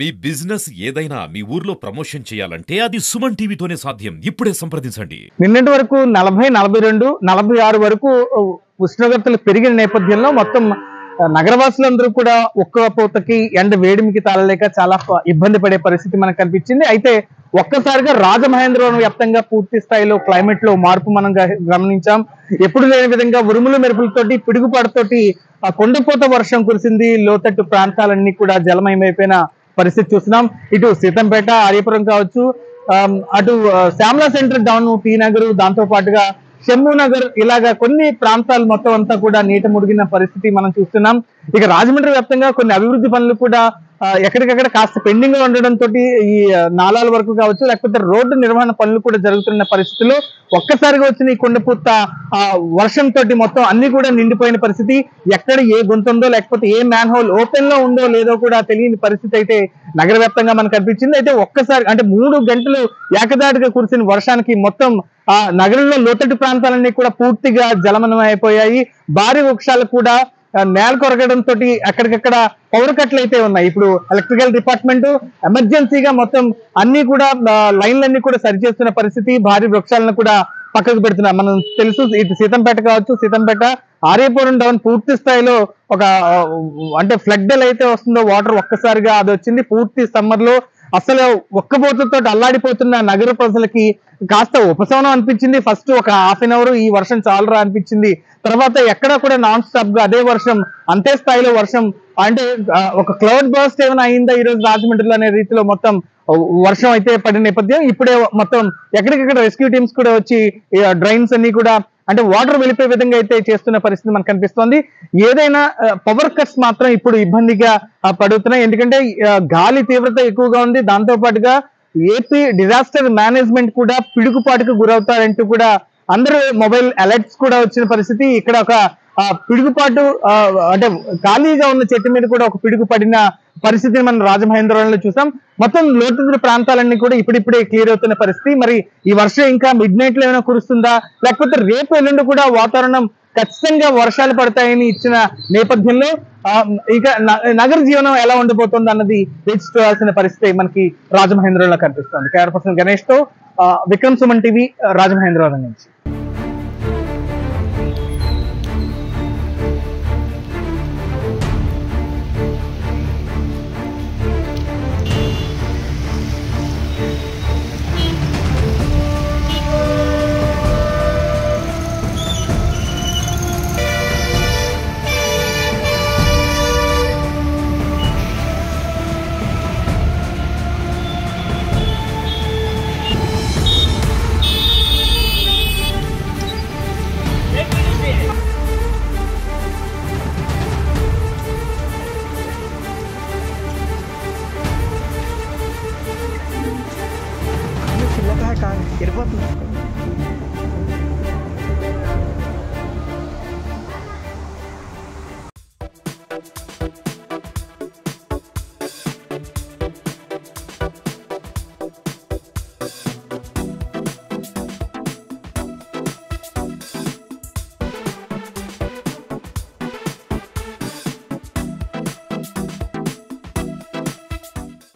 మీ business ఏదైనా మీ ఊర్లో promotion చేయాలంటే అది సుమన్ టీవీతోనే సాధ్యం. ఇప్పుడే సంప్రదించండి. నిన్నటి వరకు 40, 42, 46 వరకు ఉష్ణోగ్రతలు పెరిగిన నేపథ్యంలో మొత్తం నగరవాసులందరూ కూడా ఉక్కపోతకి ఎండ వేడిమికి తాళలేక చాలా ఇబ్బంది పడే పరిస్థితి మనకు కనిపించింది. అయితే ఒక్కసారిగా రాజమహేంద్రవరం వ్యాప్తంగా పూర్తి స్థాయిలో క్లైమేట్ లో మార్పు మనం గమనించాం. ఎప్పుడు లేని విధంగా ఉరుములు మెరుపులతోటి పిడుగుపాటుతోటి కొండపోత వర్షం కురిసింది. లోతట్టు ప్రాంతాలన్నీ కూడా జలమయమైపోయిన పరిస్థితి చూస్తున్నాం. ఇటు సీతంపేట, ఆర్యపురం కావచ్చు, అటు Shyamala center down, T Nagar, దాంతో పాటుగా షమ్ము నగర్, ఇలాగా కొన్ని ప్రాంతాలు మొత్తం అంతా కూడా నీట ముడిగిన పరిస్థితి మనం చూస్తున్నాం. ఇక రాజమండ్రి వ్యాప్తంగా కొన్ని అభివృద్ధి పనులు కూడా ఎక్కడికక్కడ కాస్త పెండింగ్ లో ఉండడంతో ఈ నాలాల వరకు కావచ్చు, లేకపోతే రోడ్డు నిర్వహణ పనులు కూడా జరుగుతున్న పరిస్థితుల్లో ఒక్కసారిగా వచ్చిన ఈ కొండపూత వర్షంతో మొత్తం అన్ని కూడా నిండిపోయిన పరిస్థితి. ఎక్కడ ఏ గుంతుందో లేకపోతే ఏ మ్యాన్ హోల్ ఓపెన్ లో ఉందో లేదో కూడా తెలియని పరిస్థితి అయితే నగర వ్యాప్తంగా మనకు కనిపించింది. అయితే ఒక్కసారి అంటే 3 గంటలు ఏకదాటిగా కురిసిన వర్షానికి మొత్తం నగరంలో లోతట్టు ప్రాంతాలన్నీ కూడా పూర్తిగా జలమయం అయిపోయాయి. భారీ వృక్షాలు కూడా నేల కొరగడంతో అక్కడికక్కడ పవర్ కట్లు అయితే ఉన్నాయి. ఇప్పుడు ఎలక్ట్రికల్ డిపార్ట్మెంట్ ఎమర్జెన్సీగా మొత్తం అన్ని కూడా లైన్లన్నీ కూడా సరిచేస్తున్న పరిస్థితి. భారీ వృక్షాలను కూడా పక్కకు పెడుతున్నారు. మనం తెలుసు, ఇటు సీతంపేట కావచ్చు, సీతంపేట ఆర్యపురం డౌన్ పూర్తి స్థాయిలో ఒక అంటే ఫ్లడ్ అయితే వస్తుందో వాటర్ ఒక్కసారిగా అది వచ్చింది. పూర్తి సమ్మర్ లో అసలు ఒక్కబోతుతో అల్లాడిపోతున్న నగర ప్రజలకి కాస్త ఉపశమనం అనిపించింది. ఫస్ట్ ఒక హాఫ్ అన్ అవర్ ఈ వర్షం చాలరా అనిపించింది. తర్వాత ఎక్కడా కూడా నాన్ స్టాప్ గా అదే వర్షం, అంతే స్థాయిలో వర్షం. అంటే ఒక క్లౌడ్ బర్స్ట్ ఏమైనా అయిందా ఈ రోజు రాజమండ్రిలో అనే రీతిలో మొత్తం వర్షం అయితే పడిన నేపథ్యం. ఇప్పుడే మొత్తం ఎక్కడికక్కడ రెస్క్యూ టీమ్స్ కూడా వచ్చి డ్రైన్స్ అన్ని కూడా అంటే వాటర్ వెళ్ళిపోయే విధంగా అయితే చేస్తున్న పరిస్థితి మనకు కనిపిస్తోంది. ఏదైనా పవర్ కట్స్ మాత్రం ఇప్పుడు ఇబ్బందిగా పడుతున్నాయి. ఎందుకంటే గాలి తీవ్రత ఎక్కువగా ఉంది. దాంతో పాటుగా ఏపీ డిజాస్టర్ మేనేజ్మెంట్ కూడా పిడుగుపాటుకు గురవుతారంటూ కూడా అందరూ మొబైల్ అలర్ట్స్ కూడా వచ్చిన పరిస్థితి. ఇక్కడ ఒక పిడుగుపాటు అంటే ఖాళీగా ఉన్న చెట్టు మీద కూడా ఒక పిడుగు పడిన పరిస్థితిని మనం రాజమహేంద్రవరంలో చూసాం. మొత్తం లోతట్టు ప్రాంతాలన్నీ కూడా ఇప్పుడిప్పుడే క్లియర్ అవుతున్న పరిస్థితి. మరి ఈ వర్షం ఇంకా మిడ్ నైట్ లో ఏమైనా కురుస్తుందా, లేకపోతే రేపు ఎల్లుండి కూడా వాతావరణం ఖచ్చితంగా వర్షాలు పడతాయని ఇచ్చిన నేపథ్యంలో ఇక నగర జీవనం ఎలా ఉండిపోతుంది అన్నది వేచి చూడాల్సిన పరిస్థితి మనకి రాజమహేంద్రవరంలో కనిపిస్తుంది. కెమెరా పర్సన్ గణేష్ తో విక్రమ్, సుమన్ టీవీ, రాజమహేంద్రవరం నుంచి.